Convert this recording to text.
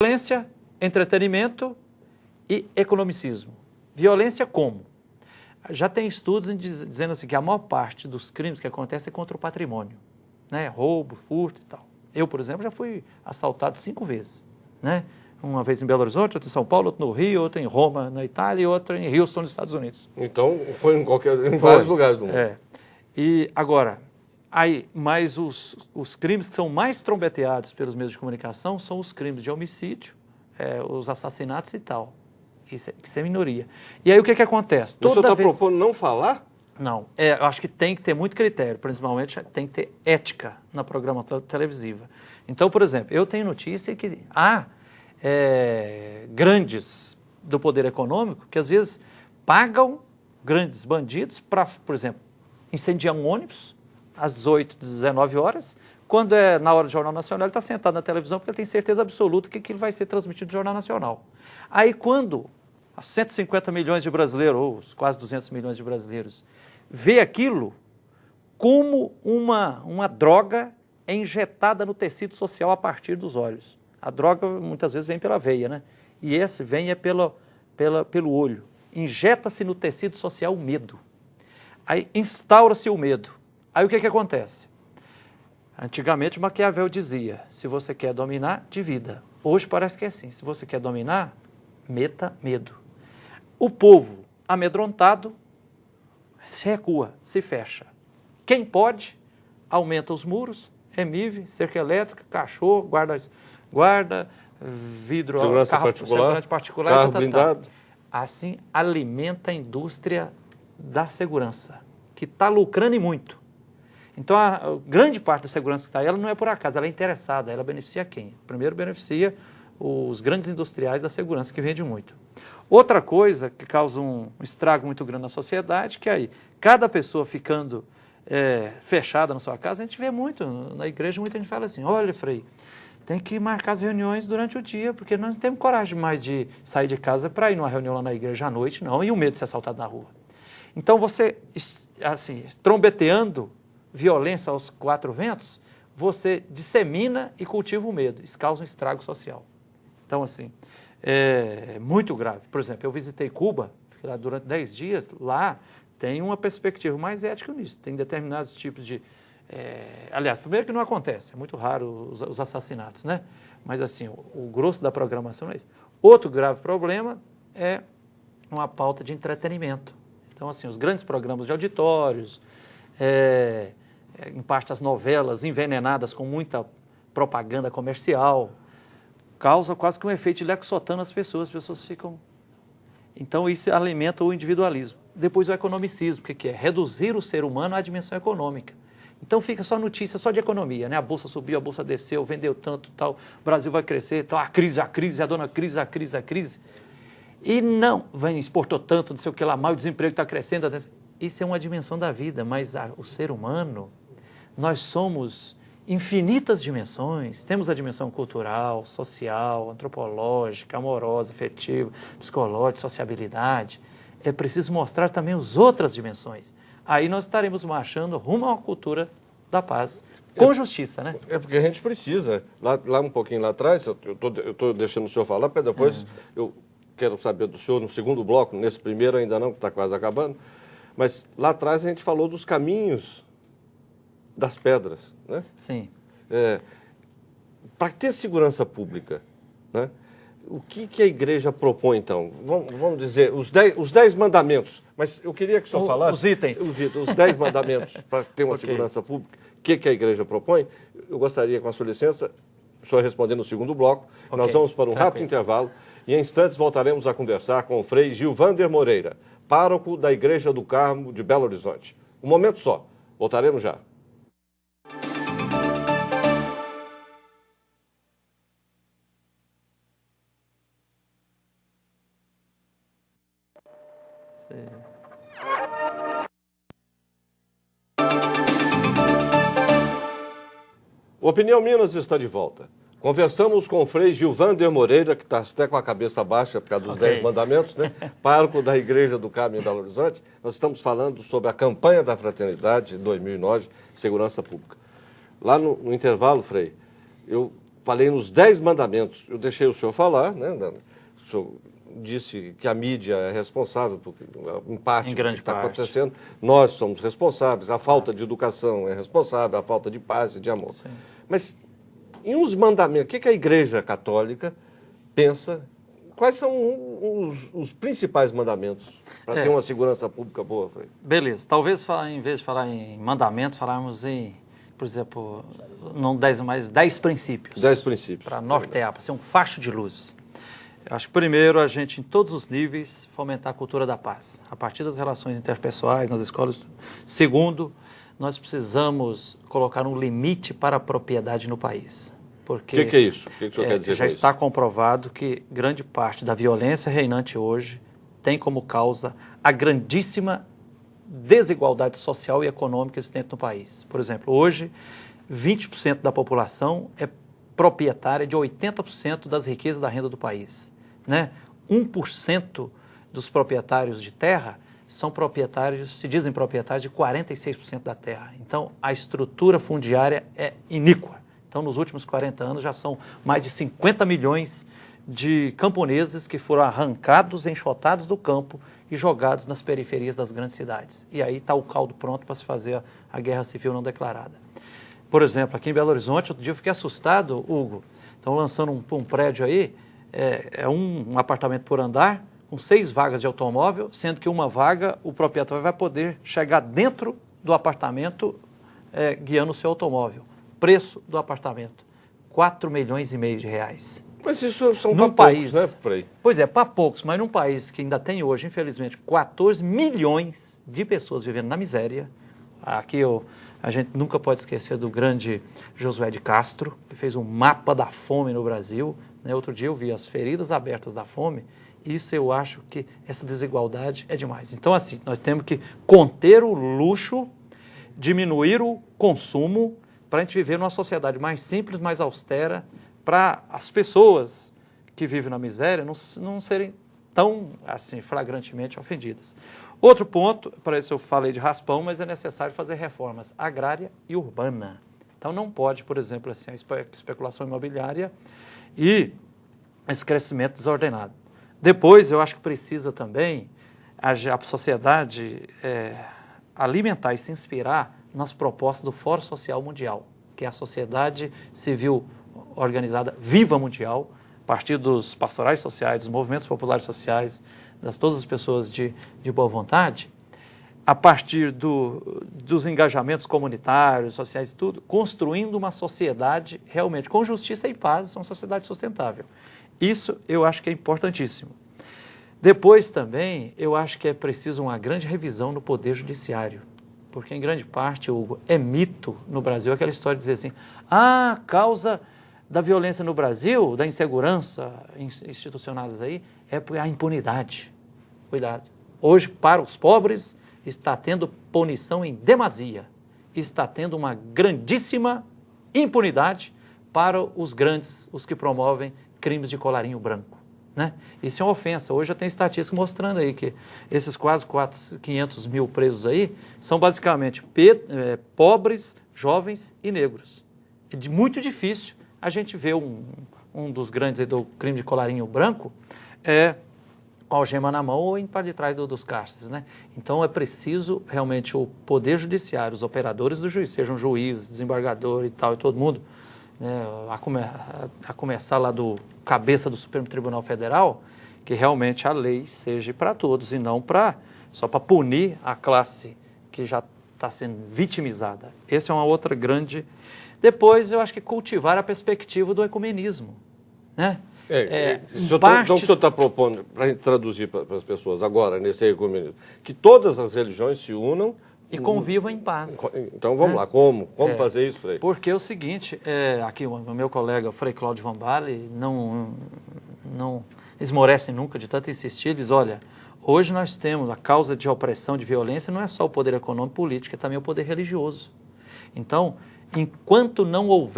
Violência, entretenimento e economicismo. Violência como? Já tem estudos dizendo assim que a maior parte dos crimes que acontecem é contra o patrimônio, né? Roubo, furto e tal. Eu, por exemplo, já fui assaltado 5 vezes, né? Uma vez em Belo Horizonte, outra em São Paulo, outra no Rio, outra em Roma, na Itália, e outra em Houston, nos Estados Unidos. Então, foi em vários lugares do mundo. É. E agora, mas os crimes que são mais trombeteados pelos meios de comunicação são os crimes de homicídio, os assassinatos e tal. Isso é minoria. E aí o que acontece? O senhor está propondo não falar? Não, eu acho que tem que ter muito critério, principalmente tem que ter ética na programação televisiva. Então, por exemplo, eu tenho notícia que há grandes do poder econômico que às vezes pagam grandes bandidos para, por exemplo, incendiar um ônibus às 18, 19 horas, quando é na hora do Jornal Nacional, ele está sentado na televisão porque ele tem certeza absoluta que aquilo vai ser transmitido no Jornal Nacional. Aí quando 150 milhões de brasileiros, ou quase 200 milhões de brasileiros, vê aquilo como uma droga injetada no tecido social a partir dos olhos. A droga muitas vezes vem pela veia, né? E esse vem pelo olho. Injeta-se no tecido social o medo. Aí instaura-se o medo. Aí o que acontece? Antigamente Maquiavel dizia, se você quer dominar, divida. Hoje parece que é assim, se você quer dominar, meta medo. O povo amedrontado se recua, se fecha. Quem pode, aumenta os muros, remive, cerca elétrica, cachorro, guarda vidro, segurança particular, carro blindado. Assim alimenta a indústria da segurança, que está lucrando e muito. Então, a grande parte da segurança que está aí, ela não é por acaso, ela é interessada, ela beneficia quem? Primeiro beneficia os grandes industriais da segurança, que vendem muito. Outra coisa que causa um estrago muito grande na sociedade, que aí, cada pessoa ficando fechada na sua casa, a gente vê muito, na igreja muita gente fala assim, olha, Frei, tem que marcar as reuniões durante o dia, porque nós não temos coragem mais de sair de casa para ir numa reunião lá na igreja à noite, não, e o medo de ser assaltado na rua. Então, você, assim, trombeteando violência aos 4 ventos, você dissemina e cultiva o medo. Isso causa um estrago social. Então, assim, é muito grave. Por exemplo, eu visitei Cuba, fiquei lá durante 10 dias, lá tem uma perspectiva mais ética nisso. Tem determinados tipos de... aliás, primeiro que não acontece, é muito raro os assassinatos, né? Mas, assim, o grosso da programação não é isso. Outro grave problema é uma pauta de entretenimento. Então, assim, os grandes programas de auditórios, em parte as novelas envenenadas com muita propaganda comercial, causa quase que um efeito de lexotan nas pessoas, as pessoas ficam... Então isso alimenta o individualismo. Depois o economicismo, que é reduzir o ser humano à dimensão econômica. Então fica só notícia só de economia, né? A bolsa subiu, a bolsa desceu, vendeu tanto, tal, o Brasil vai crescer, tal, a crise, a dona crise, a crise. E não, exportou tanto, não sei o que lá, mal, o desemprego está crescendo. Isso é uma dimensão da vida, mas o ser humano, nós somos infinitas dimensões. Temos a dimensão cultural, social, antropológica, amorosa, afetiva, psicológica, sociabilidade. É preciso mostrar também as outras dimensões. Aí nós estaremos marchando rumo a uma cultura da paz, com justiça, né? É porque a gente precisa. Lá um pouquinho lá atrás, eu estou deixando o senhor falar, porque depois eu quero saber do senhor no segundo bloco, nesse primeiro ainda não, que está quase acabando. Mas lá atrás a gente falou dos caminhos das pedras, né? Sim. Para ter segurança pública, né? O que a igreja propõe, então? Vamos dizer, os 10 mandamentos. Mas eu queria que o senhor falasse... Os itens. Os 10 mandamentos para ter uma segurança pública. O que a igreja propõe? Eu gostaria, com a sua licença, o senhor responder no segundo bloco. Nós vamos para um rápido intervalo e em instantes voltaremos a conversar com o Frei Gilvander Moreira, pároco da Igreja do Carmo de Belo Horizonte. Um momento só. Voltaremos já. O Opinião Minas está de volta. Conversamos com o Frei Gilvander Moreira, que está até com a cabeça baixa por causa dos 10 mandamentos, né? Pároco da Igreja do Carmo em Belo Horizonte. Nós estamos falando sobre a campanha da Fraternidade 2009, Segurança Pública. Lá no intervalo, Frei, eu falei nos 10 mandamentos. Eu deixei o senhor falar, né? O senhor disse que a mídia é responsável por em parte do que está acontecendo. Nós somos responsáveis, a falta de educação é responsável, a falta de paz e de amor. Sim. Mas em uns mandamentos, o que a Igreja Católica pensa? Quais são os principais mandamentos para ter uma segurança pública boa, Frei? Beleza. Talvez, em vez de falar em mandamentos, falarmos em, por exemplo, não 10, mas 10 princípios. 10 princípios. Para nortear, para ser um facho de luz. Eu acho que, primeiro, a gente, em todos os níveis, fomentar a cultura da paz, a partir das relações interpessoais, nas escolas. Segundo, nós precisamos colocar um limite para a propriedade no país. Porque o que é isso? O que o senhor quer dizer já está comprovado que grande parte da violência reinante hoje tem como causa a grandíssima desigualdade social e econômica existente no país. Por exemplo, hoje, 20% da população é proprietária de 80% das riquezas da renda do país. Né? 1% dos proprietários de terra são proprietários, se dizem proprietários de 46% da terra. Então, a estrutura fundiária é iníqua. Então, nos últimos 40 anos, já são mais de 50 milhões de camponeses que foram arrancados, enxotados do campo e jogados nas periferias das grandes cidades. E aí está o caldo pronto para se fazer a guerra civil não declarada. Por exemplo, aqui em Belo Horizonte, outro dia eu fiquei assustado, Hugo. Estão lançando um prédio aí, um apartamento por andar, com 6 vagas de automóvel, sendo que uma vaga o proprietário vai poder chegar dentro do apartamento guiando o seu automóvel. Preço do apartamento, 4,5 milhões de reais. Mas isso são para poucos, né, Frei? Pois é, para poucos, mas num país que ainda tem hoje, infelizmente, 14 milhões de pessoas vivendo na miséria. Aqui a gente nunca pode esquecer do grande Josué de Castro, que fez um mapa da fome no Brasil. Né? Outro dia eu vi as feridas abertas da fome. Isso eu acho que essa desigualdade é demais. Então, assim, nós temos que conter o luxo, diminuir o consumo, para a gente viver numa sociedade mais simples, mais austera, para as pessoas que vivem na miséria não serem tão, assim, flagrantemente ofendidas. Outro ponto, para isso eu falei de raspão, mas é necessário fazer reformas agrária e urbana. Então não pode, por exemplo, assim, a especulação imobiliária e esse crescimento desordenado. Depois, eu acho que precisa também a sociedade alimentar e se inspirar nas propostas do Fórum Social Mundial, que é a sociedade civil organizada viva mundial, a partir dos pastorais sociais, dos movimentos populares sociais, todas as pessoas de boa vontade, a partir dos engajamentos comunitários, sociais e tudo, construindo uma sociedade realmente com justiça e paz, uma sociedade sustentável. Isso eu acho que é importantíssimo. Depois também, eu acho que é preciso uma grande revisão no Poder Judiciário, porque em grande parte, Hugo, é mito no Brasil aquela história de dizer assim, a causa da violência no Brasil, da insegurança institucionais aí, é a impunidade. Cuidado. Hoje, para os pobres, está tendo punição em demasia. Está tendo uma grandíssima impunidade para os grandes, os que promovem crimes de colarinho branco. Né? Isso é uma ofensa. Hoje já tem estatística mostrando aí que esses quase 500 mil presos aí são basicamente pobres, jovens e negros. É muito difícil a gente ver um dos grandes aí do crime de colarinho branco com a algema na mão ou indo para de trás dos cárceres. Né? Então é preciso realmente o Poder Judiciário, os operadores do juiz, sejam juízes, desembargador e tal, e todo mundo, né, a começar lá do cabeça do Supremo Tribunal Federal, que realmente a lei seja para todos e não só para punir a classe que já está sendo vitimizada. Essa é uma outra grande... Depois, eu acho que cultivar a perspectiva do ecumenismo. Né? Então, o senhor está propondo, para a gente traduzir para as pessoas agora, nesse ecumenismo, que todas as religiões se unam e convivam em paz. Então vamos lá, como fazer isso, Frei? Porque é o seguinte, aqui o meu colega Frei Cláudio Van Baale não esmorece nunca de tanto insistir, diz, olha, hoje nós temos a causa de opressão, de violência, não é só o poder econômico e político, é também o poder religioso. Então, enquanto não houver